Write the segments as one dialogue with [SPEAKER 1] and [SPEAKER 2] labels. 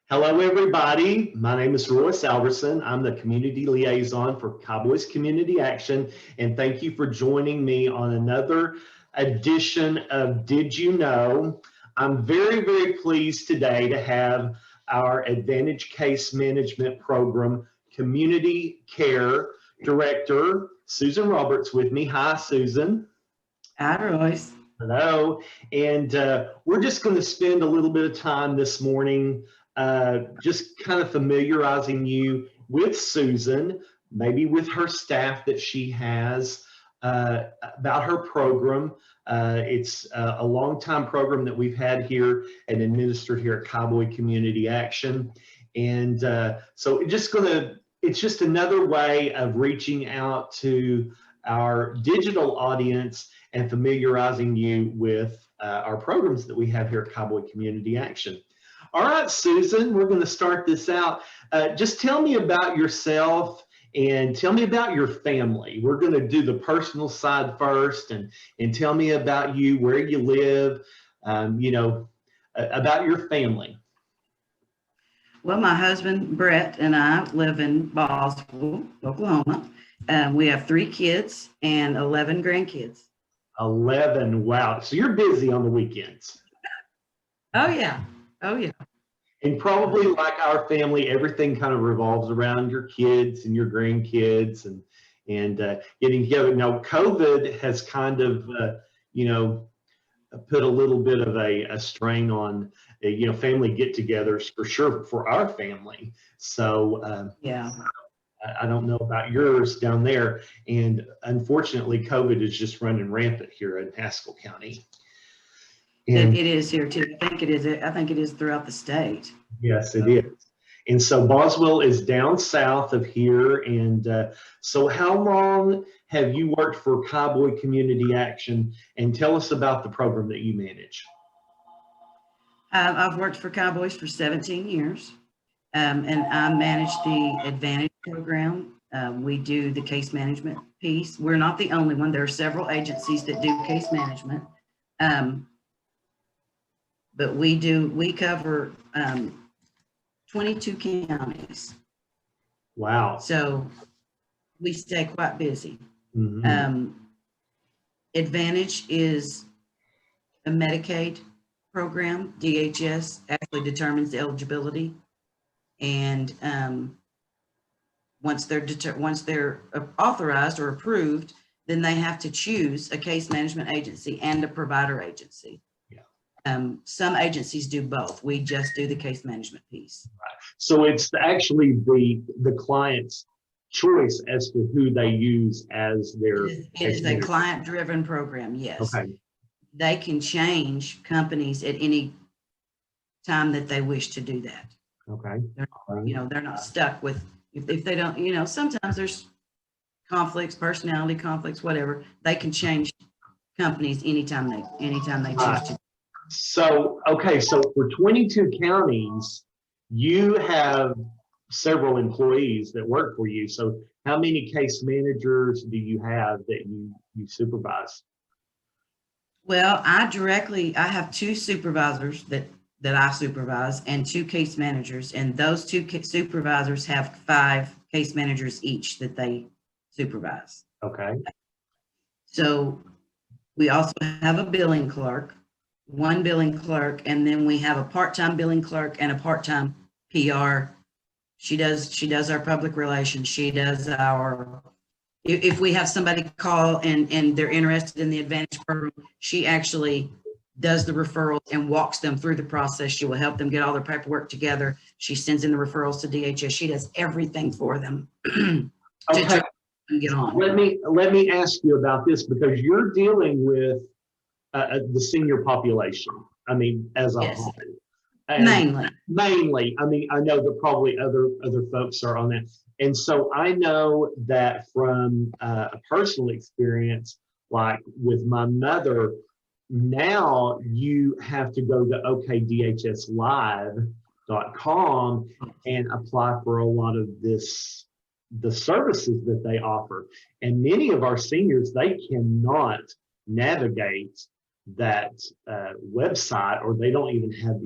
[SPEAKER 1] Hello, everybody. My name is Royce. I'm the Community Liaison for BOIS Community Action, and thank you for joining me on another edition of Did You Know? I'm very, very pleased today to have our Advantage Case Management Program Community Care Director, Susan Roberts, with me. Hi, Susan.
[SPEAKER 2] Hi, Royce.
[SPEAKER 1] Hello. And we're just going to spend a little bit of time this morning just kind of familiarizing you with Susan, maybe with her staff that she has, about her program. It's a long-time program that we've had here and administered here at Cowboy Community Action. And so it's just another way of reaching out to our digital audience and familiarizing you with our programs that we have here at Cowboy Community Action. All right, Susan, we're going to start this out. Just tell me about yourself and tell me about your family. We're going to do the personal side first, and tell me about you, where you live, about your family.
[SPEAKER 2] Well, my husband, Brett, and I live in Boswell, Oklahoma. We have 3 kids and 11 grandkids.
[SPEAKER 1] 11, wow. So you're busy on the weekends.
[SPEAKER 2] Oh, yeah. Oh, yeah.
[SPEAKER 1] And probably like our family, everything kind of revolves around your kids and your grandkids and getting together. Now, COVID has kind of, put a little bit of a strain on, family get-togethers for sure for our family. So,
[SPEAKER 2] yeah.
[SPEAKER 1] I don't know about yours down there. And unfortunately, COVID is just running rampant here in Haskell County.
[SPEAKER 2] And it is here too. I think it is throughout the state.
[SPEAKER 1] Yes, it is. And so Boswell is down south of here. And so how long have you worked for Cowboy Community Action? And tell us about the program that you manage.
[SPEAKER 2] I've worked for Cowboys for 17 years. And I manage the Advantage program. We do the case management piece. We're not the only one. There are several agencies that do case management. But we cover 22 counties.
[SPEAKER 1] Wow.
[SPEAKER 2] So we stay quite busy.
[SPEAKER 1] Mm-hmm.
[SPEAKER 2] Advantage is a Medicaid program. DHS actually determines the eligibility. And once they're authorized or approved, then they have to choose a case management agency and a provider agency. Some agencies do both. We just do the case management piece.
[SPEAKER 1] Right. So it's actually the client's choice as to who they use as their.
[SPEAKER 2] It is a client-driven program. Yes. Okay. They can change companies at any time that they wish to do that.
[SPEAKER 1] Okay.
[SPEAKER 2] They're not stuck with if they don't. Sometimes there's conflicts, personality conflicts, whatever. They can change companies anytime they choose to.
[SPEAKER 1] So, okay, so for 22 counties, you have several employees that work for you. So how many case managers do you have that you supervise?
[SPEAKER 2] Well, I have 2 supervisors that I supervise and 2 case managers, and those 2 supervisors have 5 case managers each that they supervise.
[SPEAKER 1] Okay.
[SPEAKER 2] So we also have a billing clerk. 1 billing clerk, and then we have a part-time billing clerk and a part-time PR. She does our public relations. She does if we have somebody call and they're interested in the Advantage program, she actually does the referrals and walks them through the process. She will help them get all their paperwork together. She sends in the referrals to DHS. She does everything for them.
[SPEAKER 1] Okay.
[SPEAKER 2] To get on.
[SPEAKER 1] Let me ask you about this, because you're dealing with the senior population. I mean, as a whole. Mainly. I mean, I know that probably other folks are on that. And so I know that from a personal experience, like with my mother, now you have to go to okdhslive.com and apply for a lot of the services that they offer. And many of our seniors, they cannot navigate that website, or they don't even have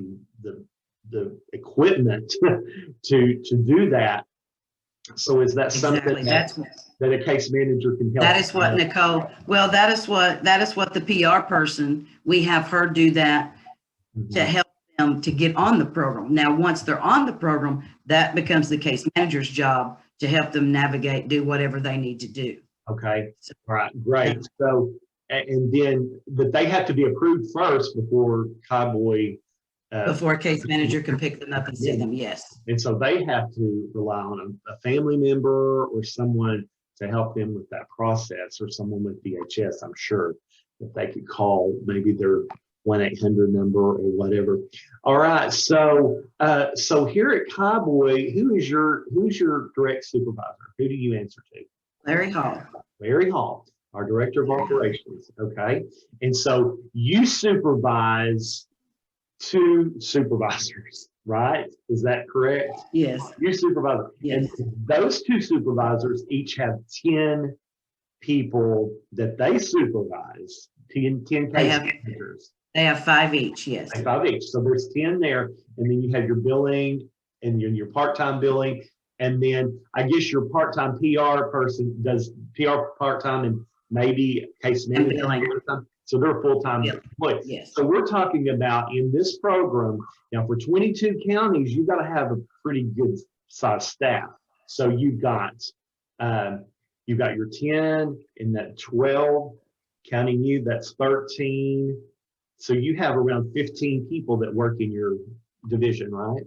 [SPEAKER 1] the equipment to do that. So is that something
[SPEAKER 2] Exactly.
[SPEAKER 1] that a case manager can help?
[SPEAKER 2] That is what Nicole, well, that is what the PR person, we have her do that to help them to get on the program. Now, once they're on the program, that becomes the case manager's job to help them navigate, do whatever they need to do.
[SPEAKER 1] Okay, all right, great. So, and then, but they have to be approved first before Cowboy.
[SPEAKER 2] Before a case manager can pick them up and see them, yes.
[SPEAKER 1] And so they have to rely on a family member or someone to help them with that process, or someone with DHS, I'm sure, that they could call maybe their 1-800 number or whatever. All right, so so here at Cowboy, who's your direct supervisor? Who do you answer to?
[SPEAKER 2] Larry Hall.
[SPEAKER 1] Larry Hall, our director of operations. Okay, and so you supervise 2 supervisors, right? Is that correct?
[SPEAKER 2] Yes.
[SPEAKER 1] You supervise.
[SPEAKER 2] Yes.
[SPEAKER 1] And those 2 supervisors each have 10 people that they supervise. 10 case managers.
[SPEAKER 2] They have 5 each, yes.
[SPEAKER 1] 5 each. So there's 10 there, and then you have your billing and your part-time billing, and then I guess your part-time PR person does PR part-time and maybe case management. So they're a full-time employee.
[SPEAKER 2] Yes.
[SPEAKER 1] So we're talking about in this program, now for 22 counties, you've got to have a pretty good size staff. So you've got your 10 and that 12, counting you, that's 13. So you have around 15 people that work in your division, right?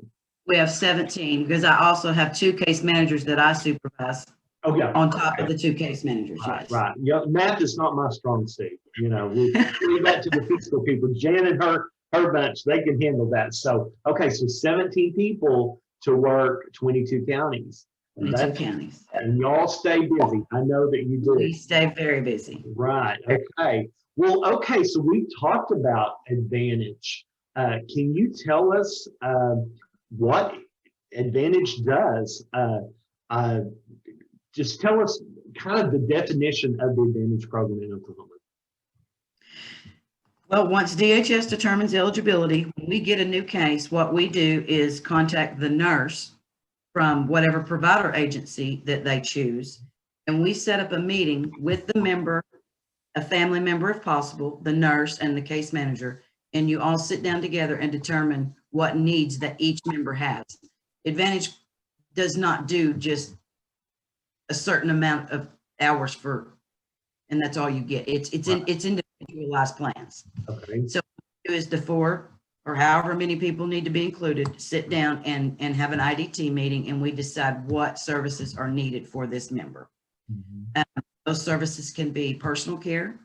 [SPEAKER 2] We have 17 because I also have 2 case managers that I supervise.
[SPEAKER 1] Oh, yeah.
[SPEAKER 2] On top of the 2 case managers,
[SPEAKER 1] Right,
[SPEAKER 2] yes.
[SPEAKER 1] right. Yeah, math is not my strong suit. You know, we leave that to the fiscal people. Jan and her bunch, they can handle that. So, okay, so 17 people to work 22 counties.
[SPEAKER 2] 22 counties.
[SPEAKER 1] And y'all stay busy. I know that you do.
[SPEAKER 2] We stay very busy.
[SPEAKER 1] Right. Okay. Well, okay. So we've talked about Advantage. Can you tell us what Advantage does? Just tell us kind of the definition of the Advantage program in Oklahoma.
[SPEAKER 2] Well, once DHS determines eligibility, when we get a new case, what we do is contact the nurse from whatever provider agency that they choose, and we set up a meeting with the member, a family member if possible, the nurse and the case manager, and you all sit down together and determine what needs that each member has. Advantage does not do just a certain amount of hours and that's all you get. It's individualized plans.
[SPEAKER 1] Okay.
[SPEAKER 2] So what we do is the 4 or however many people need to be included, sit down and have an IDT meeting, and we decide what services are needed for this member. Those services can be personal care,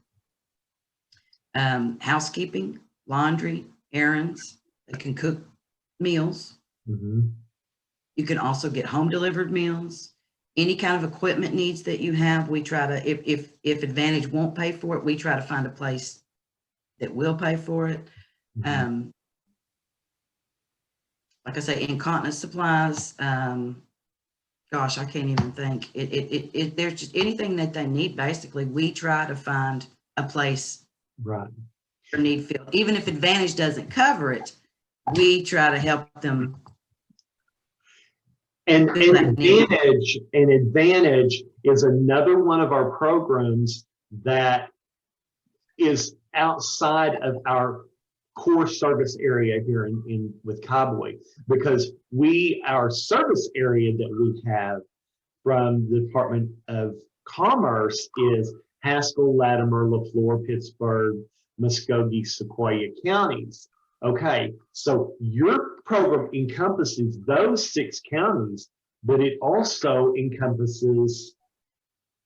[SPEAKER 2] housekeeping, laundry, errands. They can cook meals. You can also get home delivered meals. Any kind of equipment needs that you have, we try to, if Advantage won't pay for it, we try to find a place that will pay for it. Like I say, incontinence supplies, gosh, I can't even think. There's just anything that they need, basically, we try to find a place
[SPEAKER 1] right
[SPEAKER 2] for need filled. Even if Advantage doesn't cover it, we try to help them.
[SPEAKER 1] And Advantage is another one of our programs that is outside of our core service area here in with Cowboy, because our service area that we have from the Department of Commerce is Haskell, Latimer, LaFleur, Pittsburgh, Muskogee, Sequoia counties. Okay, so your program encompasses those 6 counties, but it also encompasses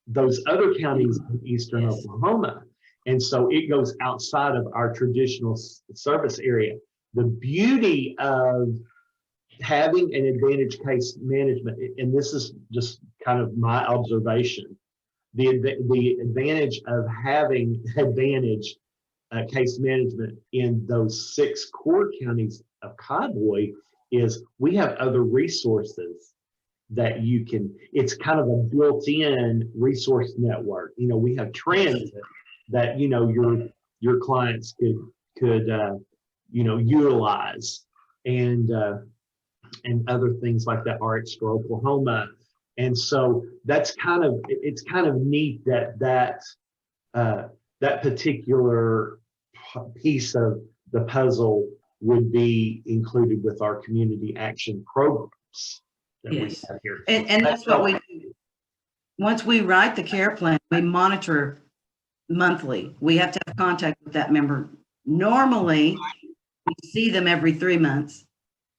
[SPEAKER 1] those other counties in eastern Oklahoma. And so it goes outside of our traditional service area. The beauty of having an Advantage case management, and this is just kind of my observation, the advantage of having Advantage case management in those 6 core counties of Cowboy is we have other resources that you can, it's kind of a built-in resource network. You know, we have transit that, you know, your clients could utilize. And and other things like that, RX for Oklahoma. And so it's kind of neat that particular piece of the puzzle would be included with our community action programs that we
[SPEAKER 2] Yes.
[SPEAKER 1] have here.
[SPEAKER 2] And that's what we do. Once we write the care plan, we monitor monthly. We have to have contact with that member. Normally, we see them every 3 months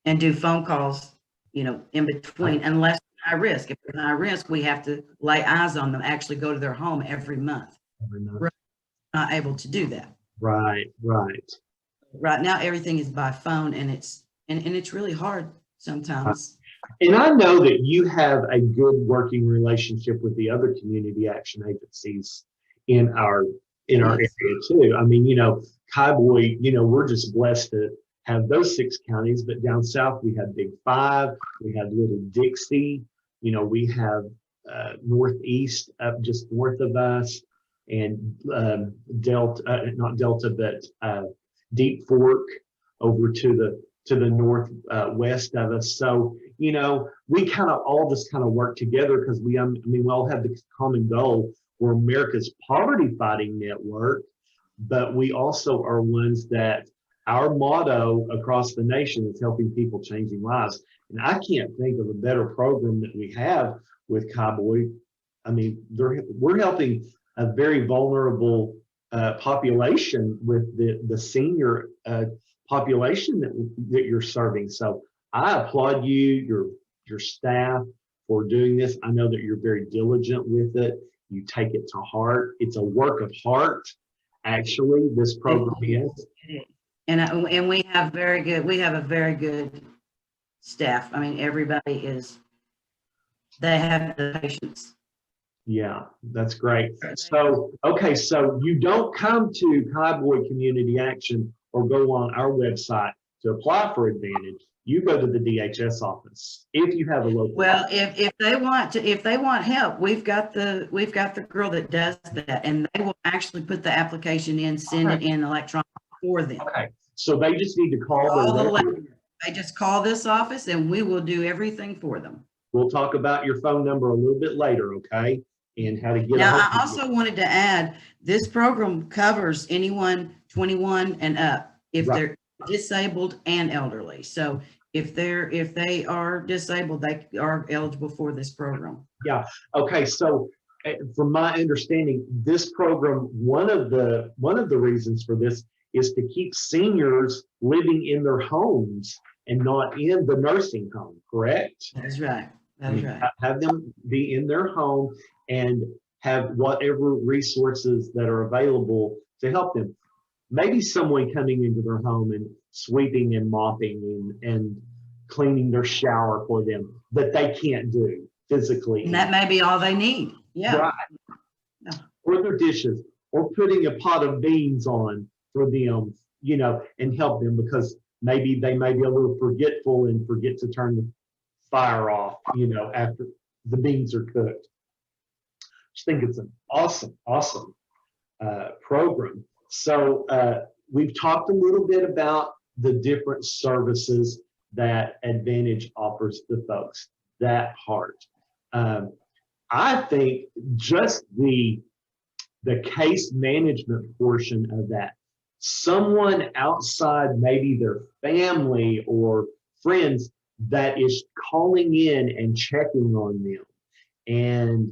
[SPEAKER 2] and do phone calls, in between, unless high risk. If they're high risk, we have to lay eyes on them, actually go to their home every month. We're not able to do that.
[SPEAKER 1] Right.
[SPEAKER 2] Right now, everything is by phone, and it's really hard sometimes.
[SPEAKER 1] And I know that you have a good working relationship with the other community action agencies in our area too. I mean, Kaiboy, we're just blessed to have those 6 counties, but down south we have Big 5, we have Little Dixie, we have Northeast up just north of us, and Delta, not Delta, but Deep Fork over to the north west of us. So we kind of all just kind of work together because we all have the common goal. We're America's poverty fighting network, but we also are ones that our motto across the nation is helping people, changing lives. And I can't think of a better program that we have with Kaiboy. I mean, we're helping a very vulnerable population with the senior population that you're serving. So I applaud you, your staff, for doing this. I know that you're very diligent with it. You take it to heart. It's a work of heart, actually, this program is.
[SPEAKER 2] And we have a very good staff. I mean, they have the patience.
[SPEAKER 1] Yeah, that's great. So, okay, so you don't come to Kaiboy Community Action or go on our website to apply for Advantage. You go to the DHS office if you have a local.
[SPEAKER 2] Well, if they want help, we've got the girl that does that, and they will actually put the application in, send it in electronic for them.
[SPEAKER 1] Okay, so they just need to call
[SPEAKER 2] They just call this office, and we will do everything for them.
[SPEAKER 1] We'll talk about your phone number a little bit later, okay? And how to get.
[SPEAKER 2] Now, I also wanted to add, this program covers anyone 21 and up if they're disabled and elderly. So if they are disabled, they are eligible for this program.
[SPEAKER 1] Yeah. Okay. So from my understanding, this program, one of the reasons for this is to keep seniors living in their homes and not in the nursing home, correct?
[SPEAKER 2] That's right. That's right.
[SPEAKER 1] Have them be in their home and have whatever resources that are available to help them. Maybe someone coming into their home and sweeping and mopping and cleaning their shower for them that they can't do physically.
[SPEAKER 2] And that may be all they need. Yeah.
[SPEAKER 1] Right. Yeah. Or their dishes, or putting a pot of beans on for them, and help them because maybe they may be a little forgetful and forget to turn the fire off, after the beans are cooked. I just think it's an awesome program. So we've talked a little bit about the different services that Advantage offers to folks, that part. I think just the case management portion of that, someone outside maybe their family or friends that is calling in and checking on them, and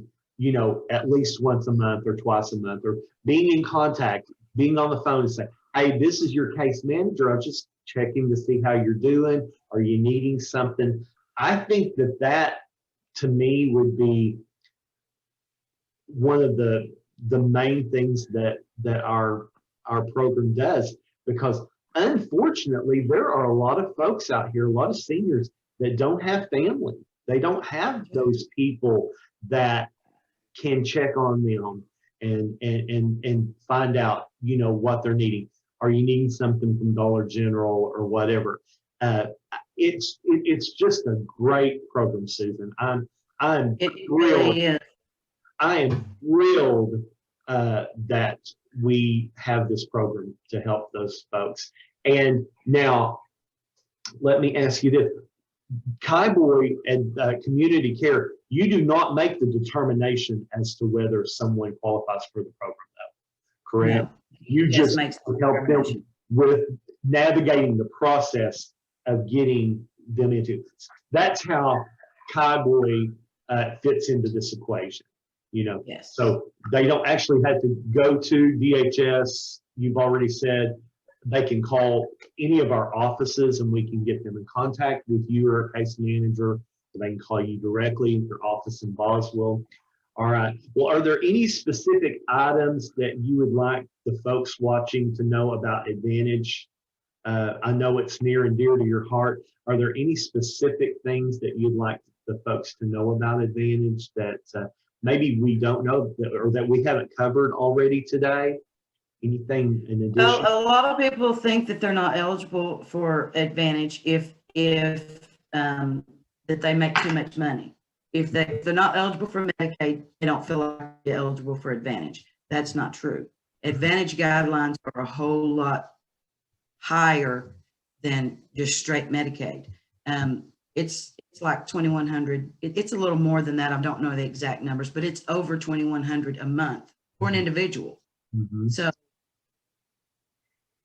[SPEAKER 1] at least once a month or twice a month, or being in contact, being on the phone and saying, hey, this is your case manager. I'm just checking to see how you're doing. Are you needing something? I think that to me would be one of the main things that our program does, because unfortunately there are a lot of folks out here, a lot of seniors that don't have family. They don't have those people that can check on them and find out, what they're needing. Are you needing something from Dollar General or whatever? It's just a great program, Susan. I'm thrilled. I am thrilled that we have this program to help those folks. And now, let me ask you this: Kaiboy and community care, you do not make the determination as to whether someone qualifies for the program, though, correct?
[SPEAKER 2] No.
[SPEAKER 1] You
[SPEAKER 2] Just
[SPEAKER 1] just
[SPEAKER 2] makes the
[SPEAKER 1] help them
[SPEAKER 2] determination.
[SPEAKER 1] with navigating the process of getting them into. That's how Kaiboy fits into this equation, you know.
[SPEAKER 2] Yes.
[SPEAKER 1] So they don't actually have to go to DHS. You've already said they can call any of our offices and we can get them in contact with you or a case manager, or they can call you directly in your office in Boswell. All right. Well, are there any specific items that you would like the folks watching to know about Advantage? I know it's near and dear to your heart. Are there any specific things that you'd like the folks to know about Advantage that maybe we don't know or that we haven't covered already today? Anything in addition?
[SPEAKER 2] Well, a lot of people think that they're not eligible for Advantage if that they make too much money. If they're not eligible for Medicaid, they don't feel like they're eligible for Advantage. That's not true. Advantage guidelines are a whole lot higher than just straight Medicaid. It's like 2,100. It's a little more than that. I don't know the exact numbers, but it's over 2,100 a month for an individual.
[SPEAKER 1] Mm-hmm.
[SPEAKER 2] So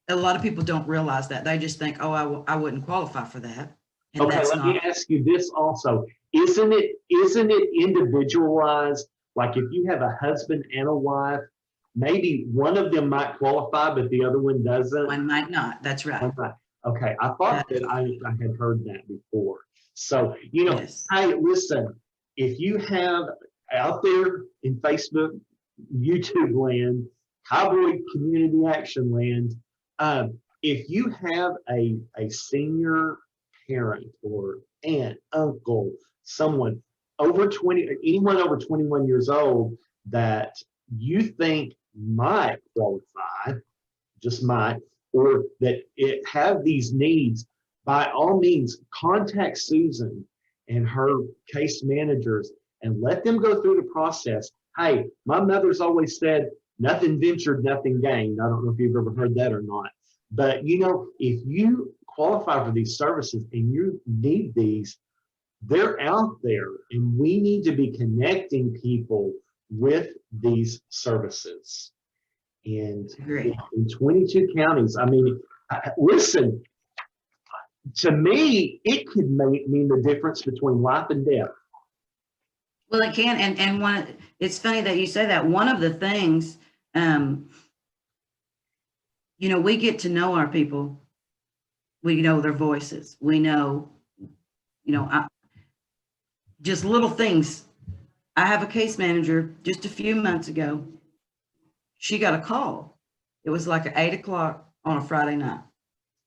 [SPEAKER 2] a lot of people don't realize that. They just think, oh, I wouldn't qualify for that. And
[SPEAKER 1] okay, let me ask you this also. Isn't it individualized? Like if you have a husband and a wife, maybe one of them might qualify, but the other one doesn't?
[SPEAKER 2] One might not. That's right.
[SPEAKER 1] Okay, I thought that I had heard that before. So, you know,
[SPEAKER 2] Yes.
[SPEAKER 1] hey, listen, if you have out there in Facebook, YouTube land, Kaiboy Community Action land, if you have a senior parent or aunt, uncle, someone over 20, anyone over 21 years old that you think might qualify, just might, or that it have these needs, by all means, contact Susan and her case managers and let them go through the process. Hey, my mother's always said, nothing ventured, nothing gained. I don't know if you've ever heard that or not. But, you know, if you qualify for these services and you need these, they're out there, and we need to be connecting people with these services. And in 22 counties, I mean, listen, to me, it could mean the difference between life and death.
[SPEAKER 2] Well, it can, and it's funny that you say that. One of the things, you know, we get to know our people. We know their voices. We know, you know, just little things. I have a case manager just a few months ago. She got a call. It was like at 8 o'clock on a Friday night.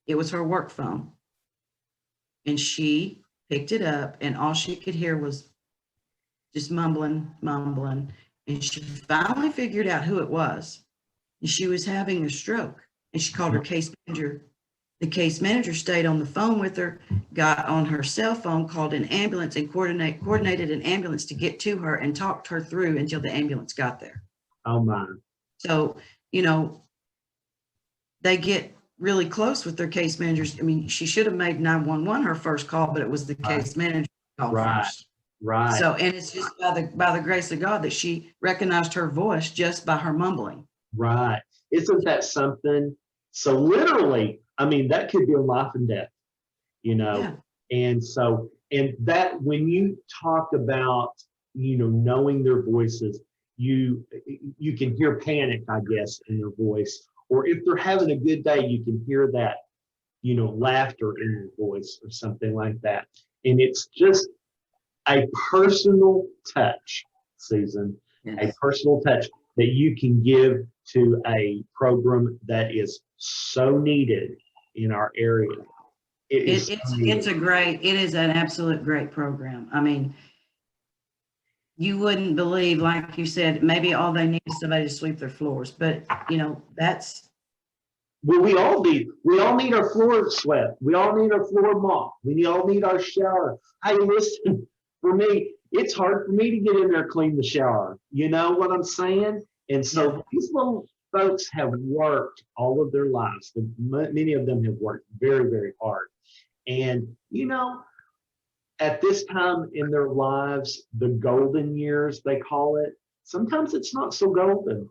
[SPEAKER 2] It was her work phone. And she picked it up, and all she could hear was just mumbling. And she finally figured out who it was. And she was having a stroke. And she called her case manager. The case manager stayed on the phone with her, got on her cell phone, called an ambulance, and coordinated an ambulance to get to her and talked her through until the ambulance got there.
[SPEAKER 1] Oh, my.
[SPEAKER 2] So, you know, they get really close with their case managers. I mean, she should have made 911 her first call, but it was the case manager call first.
[SPEAKER 1] Right.
[SPEAKER 2] So, and it's just by the grace of God that she recognized her voice just by her mumbling.
[SPEAKER 1] Right. Isn't that something? So literally, I mean, that could be a life and death, you know? Yeah. And so, and that when you talk about, you know, knowing their voices, you can hear panic, I guess, in their voice. Or if they're having a good day, you can hear that, you know, laughter in their voice or something like that. And it's just a personal touch, Susan, yes. A personal touch that you can give to a program that is so needed in our area. It is
[SPEAKER 2] an absolute great program. I mean, you wouldn't believe, like you said, maybe all they need is somebody to sweep their floors, but you know, that's.
[SPEAKER 1] Well, we all need our floor swept. We all need our floor mopped. We all need our shower. Hey, listen, for me, it's hard for me to get in there, clean the shower. You know what I'm saying? And so these little folks have worked all of their lives. Many of them have worked very, very hard. And, you know, at this time in their lives, the golden years, they call it, sometimes it's not so golden.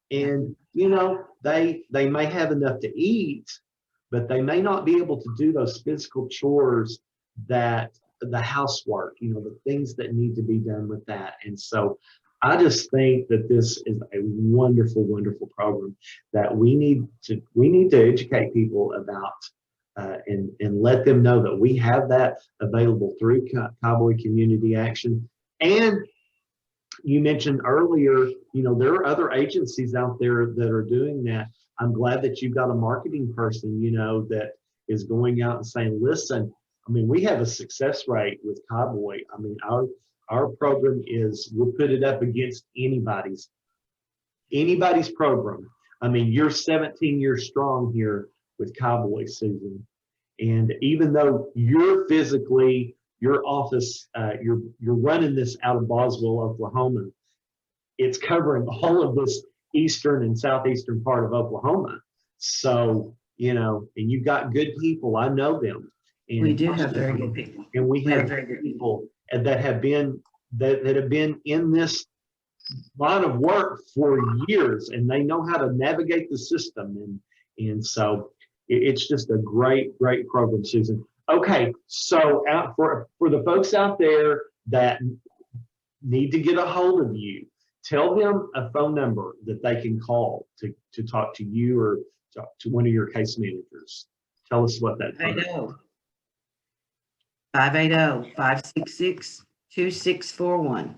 [SPEAKER 1] And, you know, they may have enough to eat, but they may not be able to do those physical chores, that the housework, you know, the things that need to be done with that. And so I just think that this is a wonderful, wonderful program that we need to educate people about, and let them know that we have that available through Cowboy Community Action. And you mentioned earlier, you know, there are other agencies out there that are doing that. I'm glad that you've got a marketing person, you know, that is going out and saying, listen, I mean, we have a success rate with Cowboy. I mean, our program is, we'll put it up against anybody's program. I mean, you're 17 years strong here with Cowboy, Susan. And even though you're physically, your office, you're running this out of Boswell, Oklahoma, it's covering all of this eastern and southeastern part of Oklahoma. So, you know, and you've got good people. I know them. And
[SPEAKER 2] We do have very good people.
[SPEAKER 1] And we have very good people that have been in this line of work for years, and they know how to navigate the system. And so it's just a great, great program, Susan. Okay, so for the folks out there that need to get a hold of you, tell them a phone number that they can call to talk to you or talk to one of your case managers. Tell us what that phone is.
[SPEAKER 2] 580-566-2641.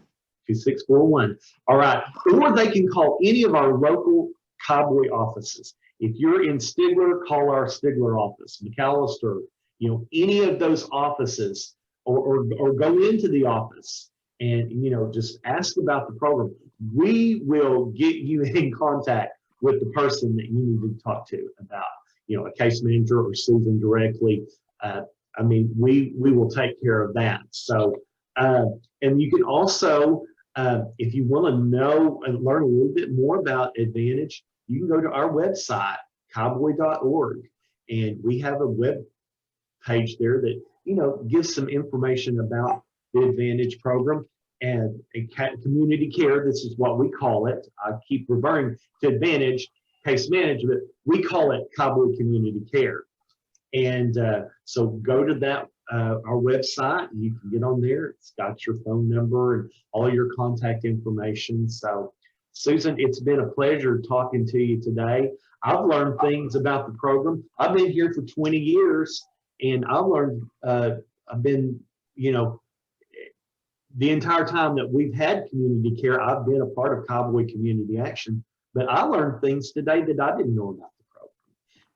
[SPEAKER 1] 2641. All right. Or they can call any of our local Cowboy offices. If you're in Stigler, call our Stigler office, McAllister, you know, any of those offices, or go into the office and, you know, just ask about the program. We will get you in contact with the person that you need to talk to about, you know, a case manager or Susan directly. I mean, we will take care of that. So, and you can also, if you want to know and learn a little bit more about Advantage, you can go to our website, cowboy.org, and we have a web page there that, you know, gives some information about the Advantage program and community care. This is what we call it. I keep referring to Advantage case management. We call it Cowboy Community Care. And so go to that, our website, and you can get on there. It's got your phone number and all your contact information. So, Susan, it's been a pleasure talking to you today. I've learned things about the program. I've been here for 20 years, and I've learned, I've been, you know, the entire time that we've had community care, I've been a part of Cowboy Community Action, but I learned things today that I didn't know about the program.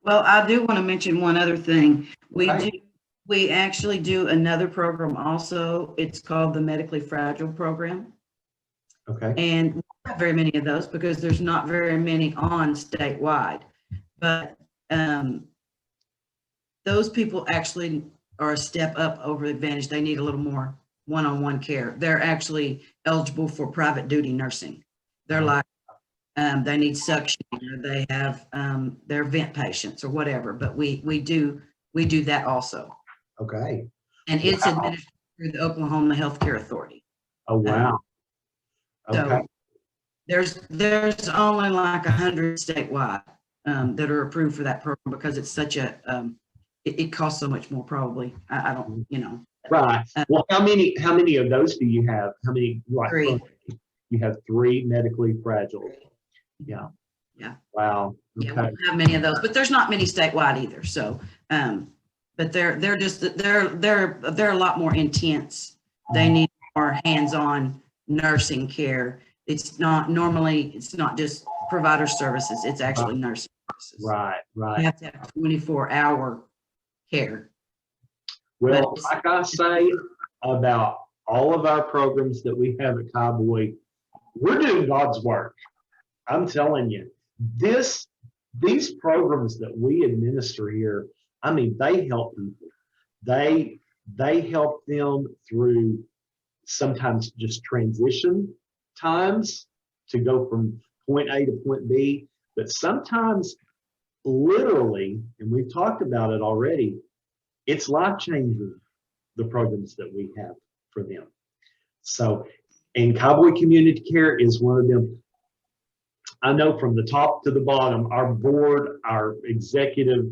[SPEAKER 2] Well, I do want to mention one other thing. We actually do another program also. It's called the Medically Fragile Program.
[SPEAKER 1] Okay.
[SPEAKER 2] And we don't have very many of those because there's not very many on statewide. But those people actually are a step up over Advantage. They need a little more one-on-one care. They're actually eligible for private duty nursing. They're like, they need suction, or they have they're vent patients or whatever. But we do that also.
[SPEAKER 1] Okay.
[SPEAKER 2] And it's administered through the Oklahoma Healthcare Authority.
[SPEAKER 1] Oh, wow. Okay.
[SPEAKER 2] So there's only like 100 statewide that are approved for that program because it's such a it costs so much more probably. I don't, you know.
[SPEAKER 1] Right. Well, how many of those do you have? How many? Like,
[SPEAKER 2] 3.
[SPEAKER 1] You have 3 medically fragile. Yeah.
[SPEAKER 2] Yeah.
[SPEAKER 1] Wow. Okay.
[SPEAKER 2] Yeah, we don't have many of those, but there's not many statewide either. So, but they're a lot more intense. They need more hands-on nursing care. It's not just provider services. It's actually nursing services.
[SPEAKER 1] Right.
[SPEAKER 2] You have to have 24-hour care.
[SPEAKER 1] Well, like I say about all of our programs that we have at Cowboy, we're doing God's work. I'm telling you, these programs that we administer here, I mean, they help people. They help them through sometimes just transition times to go from point A to point B, but sometimes literally, and we've talked about it already, it's life changing. the programs that we have for them. So, and Cowboy Community Care is one of them. I know from the top to the bottom, our board, our executive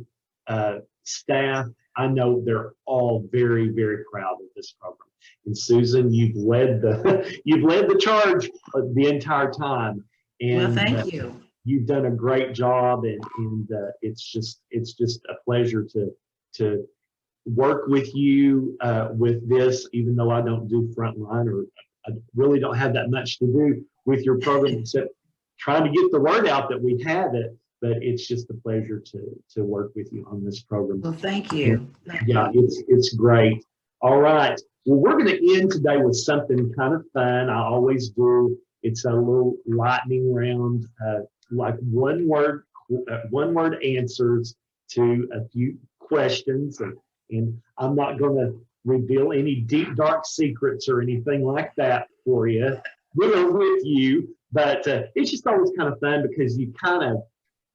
[SPEAKER 1] staff, I know they're all very, very proud of this program. And Susan, you've led the you've led the charge the entire time. And
[SPEAKER 2] Well, thank you.
[SPEAKER 1] You've done a great job, and it's just a pleasure to work with you with this, even though I don't do frontline, or I really don't have that much to do with your program except trying to get the word out that we have it. But it's just a pleasure to work with you on this program.
[SPEAKER 2] Well, thank you.
[SPEAKER 1] Yeah, it's great. All right. Well, we're going to end today with something kind of fun. I always do. It's a little lightning round, like one word answers to a few questions. And I'm not going to reveal any deep, dark secrets or anything like that for you. With you. But it's just always kind of fun because you kind of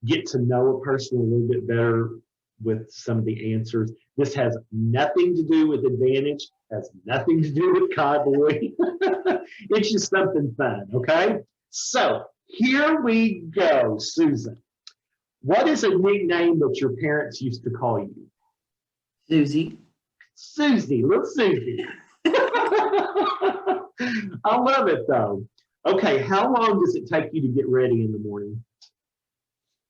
[SPEAKER 1] get to know a person a little bit better with some of the answers. This has nothing to do with Advantage, has nothing to do with Cowboy. It's just something fun, okay? So here we go, Susan. What is a nickname that your parents used to call you?
[SPEAKER 2] Susie.
[SPEAKER 1] Susie, little Susie. I love it though. Okay, how long does it take you to get ready in the morning?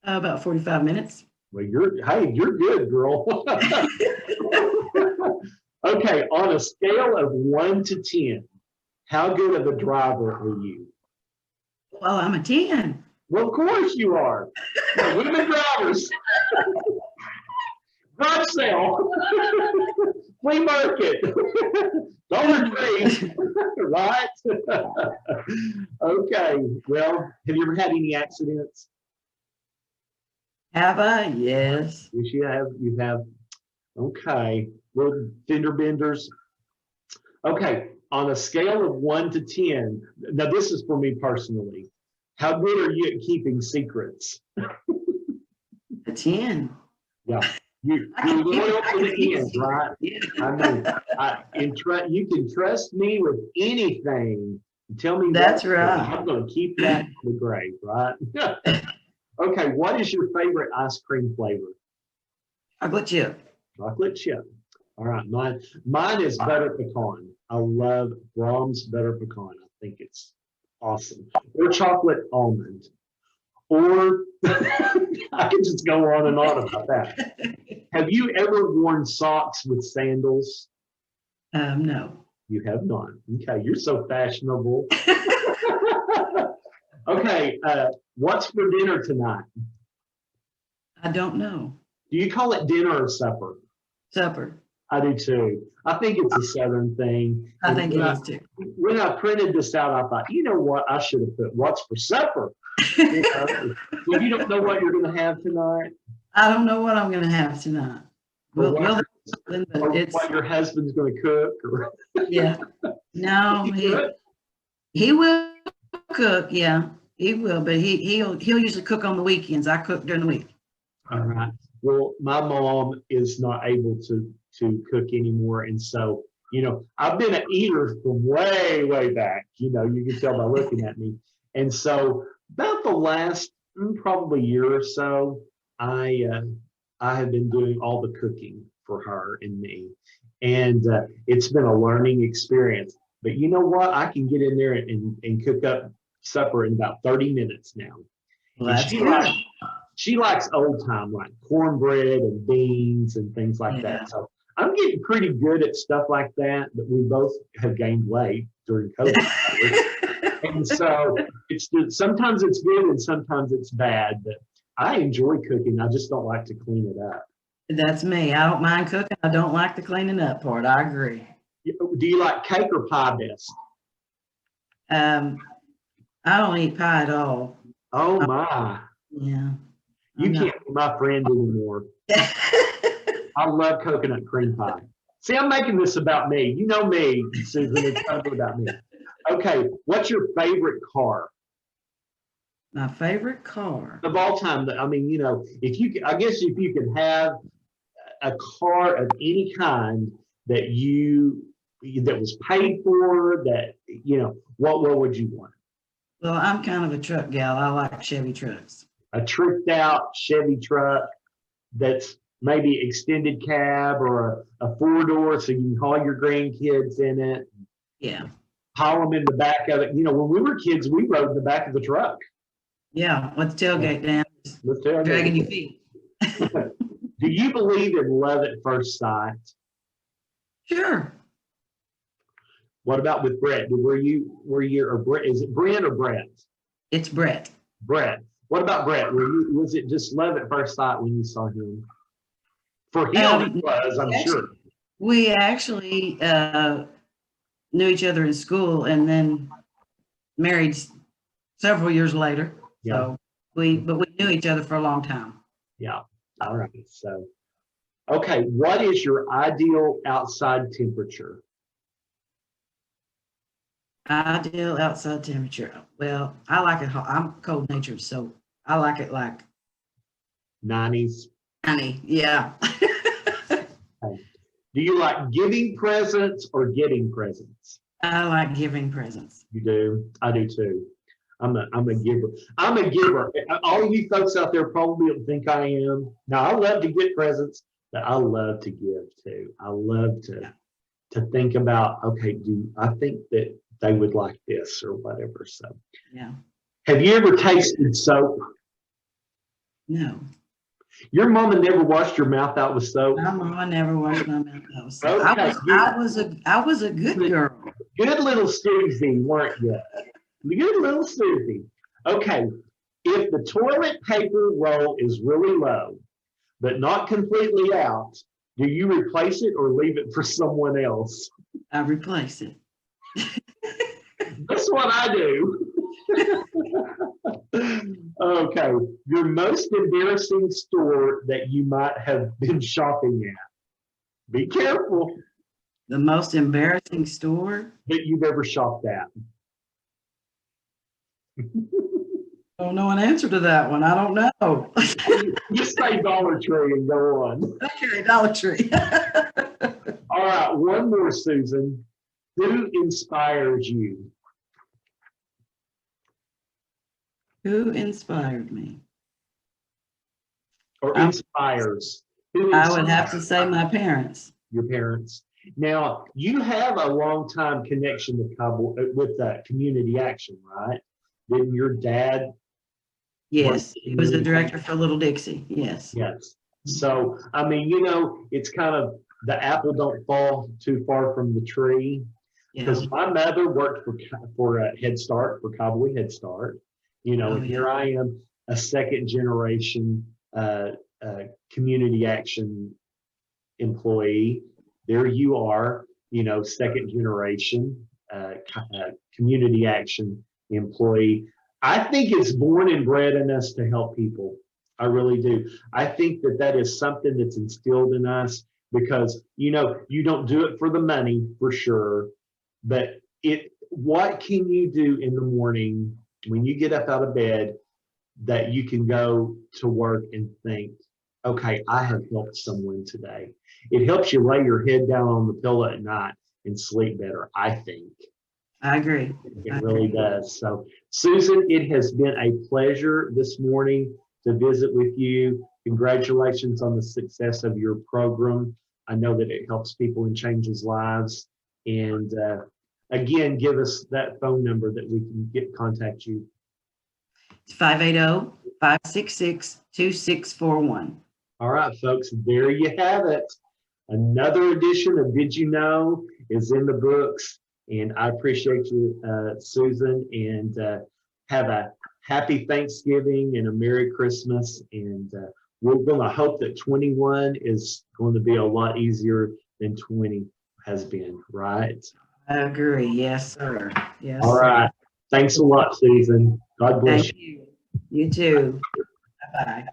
[SPEAKER 2] About 45 minutes.
[SPEAKER 1] Well, you're good, girl. Okay, on a scale of 1 to 10, how good of a driver are you?
[SPEAKER 2] Well, I'm a 10.
[SPEAKER 1] Well, of course you are. Women drivers. Garage sale. Flea market. Dollar Tree. Right? Okay. Well, have you ever had any accidents?
[SPEAKER 2] Have I? Yes.
[SPEAKER 1] Yes, you have. You have. Okay. Little fender benders. Okay. On a scale of 1 to 10, now this is for me personally. How good are you at keeping secrets?
[SPEAKER 2] A 10.
[SPEAKER 1] Yeah. You're loyal to the end, right?
[SPEAKER 2] Yeah.
[SPEAKER 1] I mean, you can trust me with anything. Tell me
[SPEAKER 2] That's
[SPEAKER 1] what,
[SPEAKER 2] right.
[SPEAKER 1] I'm going to keep that in the grave, right? Okay, what is your favorite ice cream flavor?
[SPEAKER 2] Chocolate chip.
[SPEAKER 1] Chocolate chip. All right, mine is butter pecan. I love Brahms butter pecan. I think it's awesome. Or chocolate almond. Or I can just go on and on about that. Have you ever worn socks with sandals?
[SPEAKER 2] No.
[SPEAKER 1] You have not. Okay, you're so fashionable. Okay, what's for dinner tonight?
[SPEAKER 2] I don't know.
[SPEAKER 1] Do you call it dinner or supper?
[SPEAKER 2] Supper.
[SPEAKER 1] I do too. I think it's a Southern thing.
[SPEAKER 2] I think it is too.
[SPEAKER 1] When I printed this out, I thought, you know what? I should have put what's for supper. You don't know what you're going to have tonight?
[SPEAKER 2] I don't know what I'm going to have tonight.
[SPEAKER 1] Or
[SPEAKER 2] Well,
[SPEAKER 1] or what your husband's going to cook? Or
[SPEAKER 2] yeah. No, he will cook. Yeah, he will. But he'll usually cook on the weekends. I cook during the week.
[SPEAKER 1] All right. Well, my mom is not able to cook anymore, and so I've been an eater from way, way back. You can tell by looking at me. And so about the last probably year or so, I have been doing all the cooking for her and me, and it's been a learning experience. But you know what? I can get in there and cook up supper in about 30 minutes now.
[SPEAKER 2] Well,
[SPEAKER 1] And
[SPEAKER 2] that's good.
[SPEAKER 1] she likes old time, like cornbread and beans and things like
[SPEAKER 2] Yeah.
[SPEAKER 1] that. So I'm getting pretty good at stuff like that, but we both have gained weight during COVID. And so sometimes it's good and sometimes it's bad, but I enjoy cooking. I just don't like to clean it up.
[SPEAKER 2] That's me. I don't mind cooking. I don't like the cleaning up part. I agree.
[SPEAKER 1] Do you like cake or pie best?
[SPEAKER 2] I don't eat pie at all.
[SPEAKER 1] Oh my.
[SPEAKER 2] Yeah.
[SPEAKER 1] You can't be my friend anymore. I love coconut cream pie. See, I'm making this about me. You know me, Susan. It's totally about me. Okay, what's your favorite car?
[SPEAKER 2] My favorite car.
[SPEAKER 1] Of all time, I mean, I guess if you could have a car of any kind that that was paid for, that, what would you want?
[SPEAKER 2] Well, I'm kind of a truck gal. I like Chevy trucks.
[SPEAKER 1] A tricked out Chevy truck that's maybe extended cab or a 4-door so you can haul your grandkids in it.
[SPEAKER 2] Yeah.
[SPEAKER 1] Haul them in the back of it. When we were kids, we rode in the back of the truck.
[SPEAKER 2] Yeah, with the tailgate down, dragging your feet.
[SPEAKER 1] Do you believe in love at first sight?
[SPEAKER 2] Sure.
[SPEAKER 1] What about with Brett? Or Brett? Is it Brent or Brett?
[SPEAKER 2] It's Brett.
[SPEAKER 1] Brett. What about Brett? Was it just love at first sight when you saw him? For him, it was, I'm sure.
[SPEAKER 2] We actually knew each other in school and then married several years later.
[SPEAKER 1] Yeah.
[SPEAKER 2] So we knew each other for a long time.
[SPEAKER 1] Yeah. All right. So, okay. What is your ideal outside temperature?
[SPEAKER 2] Ideal outside temperature. Well, I like it hot. I'm cold natured, so I like it like
[SPEAKER 1] 90s.
[SPEAKER 2] 90. Yeah.
[SPEAKER 1] Okay. Do you like giving presents or getting presents?
[SPEAKER 2] I like giving presents.
[SPEAKER 1] You do? I do too. I'm a giver. I'm a giver. All you folks out there probably don't think I am. Now, I love to get presents, but I love to give too. I love to think about, okay, I think that they would like this or whatever. So,
[SPEAKER 2] yeah.
[SPEAKER 1] Have you ever tasted soap?
[SPEAKER 2] No.
[SPEAKER 1] Your mama never washed your mouth out with soap?
[SPEAKER 2] My mama never washed my mouth out with soap.
[SPEAKER 1] Okay.
[SPEAKER 2] I was a good girl.
[SPEAKER 1] Good little Susie, weren't you? Good little Susie. Okay. If the toilet paper roll is really low, but not completely out, do you replace it or leave it for someone else?
[SPEAKER 2] I replace it.
[SPEAKER 1] That's what I do. Okay. Your most embarrassing store that you might have been shopping at. Be careful.
[SPEAKER 2] The most embarrassing store
[SPEAKER 1] that you've ever shopped at.
[SPEAKER 2] I don't know an answer to that one. I don't know.
[SPEAKER 1] Just say Dollar Tree and go on.
[SPEAKER 2] Okay, Dollar Tree.
[SPEAKER 1] All right, one more, Susan. Who inspires you?
[SPEAKER 2] Who inspired me?
[SPEAKER 1] Or inspires?
[SPEAKER 2] I would have to say my parents.
[SPEAKER 1] Your parents. Now, you have a long time connection with community action, right? Didn't your dad?
[SPEAKER 2] Yes, he was the director for Little Dixie. Yes.
[SPEAKER 1] Yes. So, I mean, it's kind of the apple don't fall too far from the tree. Because my mother worked for Head Start, for Cowboy Head Start. Here I am, a second generation community action employee. There you are, second generation community action employee. I think it's born and bred in us to help people. I really do. I think that is something that's instilled in us because, you don't do it for the money for sure, but what can you do in the morning when you get up out of bed that you can go to work and think, okay, I have helped someone today. It helps you lay your head down on the pillow at night and sleep better, I think.
[SPEAKER 2] I agree.
[SPEAKER 1] It really does. So, Susan, it has been a pleasure this morning to visit with you. Congratulations on the success of your program. I know that it helps people and changes lives. And again, give us that phone number that we can contact you.
[SPEAKER 2] It's 580-566-2641.
[SPEAKER 1] All right, folks, there you have it. Another edition of Did You Know is in the books. And I appreciate you, Susan, and have a happy Thanksgiving and a Merry Christmas. And we're going to hope that 21 is going to be a lot easier than 20 has been, right?
[SPEAKER 2] I agree. Yes, sir. Yes.
[SPEAKER 1] All right. Thanks a lot, Susan. God bless you.
[SPEAKER 2] You too. Bye-bye.